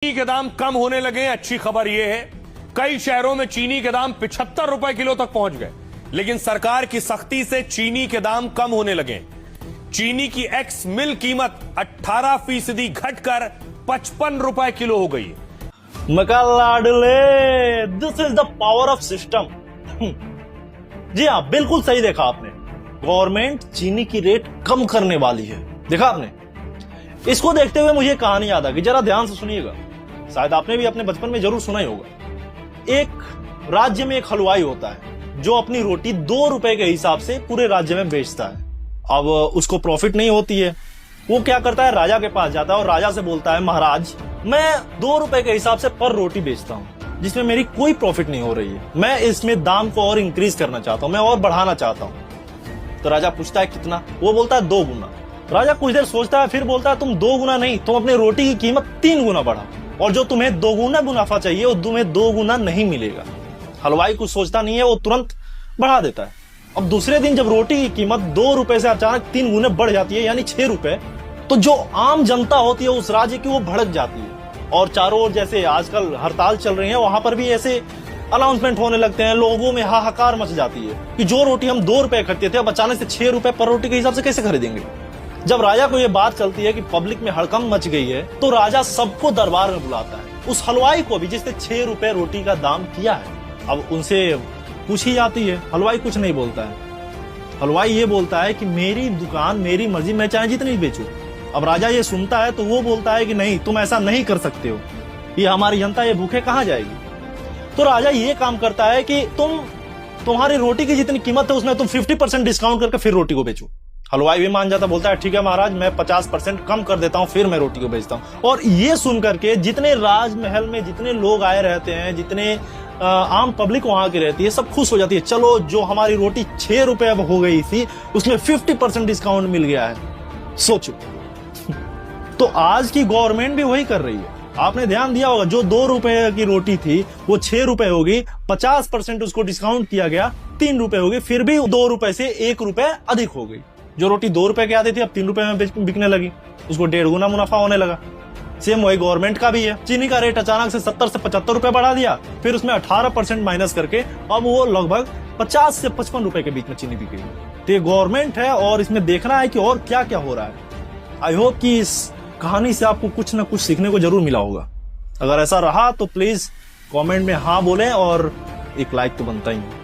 चीनी के दाम कम होने लगे। अच्छी खबर यह है कई शहरों में चीनी के दाम 75 रुपए किलो तक पहुंच गए, लेकिन सरकार की सख्ती से चीनी के दाम कम होने लगे। चीनी की एक्स मिल कीमत 18% घटकर 55 रुपए किलो हो गई। मका लाडले, this is the power of system. जी हाँ, बिल्कुल सही देखा आपने। गवर्नमेंट चीनी की रेट कम करने वाली है। देखा आपने? इसको देखते हुए मुझे कहानी याद आ गई, जरा ध्यान से सुनिएगा। शायद आपने भी अपने बचपन में जरूर सुना ही होगा। एक राज्य में एक हलवाई होता है जो अपनी रोटी 2 रुपए के हिसाब से पूरे राज्य में बेचता है। अब उसको प्रॉफिट नहीं होती है, वो क्या करता है, राजा के पास जाता है और राजा से बोलता है, महाराज मैं 2 रुपए के हिसाब से पर रोटी बेचता हूँ, जिसमें मेरी कोई प्रॉफिट नहीं हो रही है। मैं इसमें दाम को और इंक्रीज करना चाहता हूँ, मैं और बढ़ाना चाहता हूँ। तो राजा पूछता है कितना? वो बोलता है 2 गुना। राजा कुछ देर सोचता है, फिर बोलता है तुम 2 गुना नहीं, तुम अपनी रोटी की कीमत 3 गुना बढ़ाओ, और जो तुम्हें 2 गुना मुनाफा चाहिए वो तुम्हें 2 गुना नहीं मिलेगा। हलवाई कुछ सोचता नहीं है, वो तुरंत बढ़ा देता है। अब दूसरे दिन जब रोटी की कीमत 2 रुपए से अचानक 3 गुने बढ़ जाती है, यानी 6 रुपए, तो जो आम जनता होती है उस राज्य की, वो भड़क जाती है। और चारों ओर जैसे आजकल हड़ताल चल रही है, वहां पर भी ऐसे अनाउंसमेंट होने लगते हैं। लोगों में हाहाकार मच जाती है कि जो रोटी हम 2 रुपए खरीदते थे, अब अचानक से 6 रुपए पर रोटी के हिसाब से कैसे खरीदेंगे। जब राजा को यह बात चलती है कि पब्लिक में हड़कंप मच गई है, तो राजा सबको दरबार में बुलाता है, उस हलवाई को भी जिसने 6 रुपए रोटी का दाम किया है। अब उनसे पूछी जाती है, हलवाई कुछ नहीं बोलता है। हलवाई ये बोलता है कि मेरी दुकान, मेरी मर्जी, मैं चाहे जितनी बेचूं। अब राजा ये सुनता है तो वो बोलता है कि नहीं, तुम ऐसा नहीं कर सकते हो, ये हमारी जनता ये भूखे कहां जाएगी। तो राजा ये काम करता है कि तुम्हारी रोटी की जितनी कीमत है उसमें तुम 50% डिस्काउंट करके फिर रोटी को बेचो। हलवाई भी मान जाता, बोलता है ठीक है महाराज, मैं 50% कम कर देता हूं, फिर मैं रोटी को बेचता हूं। और ये सुन करके जितने राजमहल में जितने लोग आए रहते हैं, जितने आम पब्लिक वहां की रहती है, सब खुश हो जाती है। चलो, जो हमारी रोटी 6 रुपए अब हो गई थी, उसमें 50% डिस्काउंट मिल गया है। सोचो। तो आज की गवर्नमेंट भी वही कर रही है। आपने ध्यान दिया होगा, जो 2 रुपए की रोटी थी वो 6 रुपए हो गई, 50% उसको डिस्काउंट किया गया, 3 रुपए हो गई, फिर भी 2 रुपए से 1 रुपए अधिक हो गई। जो रोटी 2 रुपए की आती थी, अब 3 रुपए में बिकने लगी, उसको 1.5 गुना मुनाफा होने लगा। सेम वही गवर्नमेंट का भी है। चीनी का रेट अचानक से 70 से 75 रुपए बढ़ा दिया, फिर उसमें 18% माइनस करके अब वो लगभग 50 से 55 रुपए के बीच में चीनी बिक गई। तो ये गवर्नमेंट है और इसमें देखना है कि और क्या क्या हो रहा है। आई होप कि इस कहानी से आपको कुछ ना कुछ सीखने को जरूर मिला होगा। अगर ऐसा रहा तो प्लीज कमेंट में हाँ बोलें, और एक लाइक तो बनता ही है।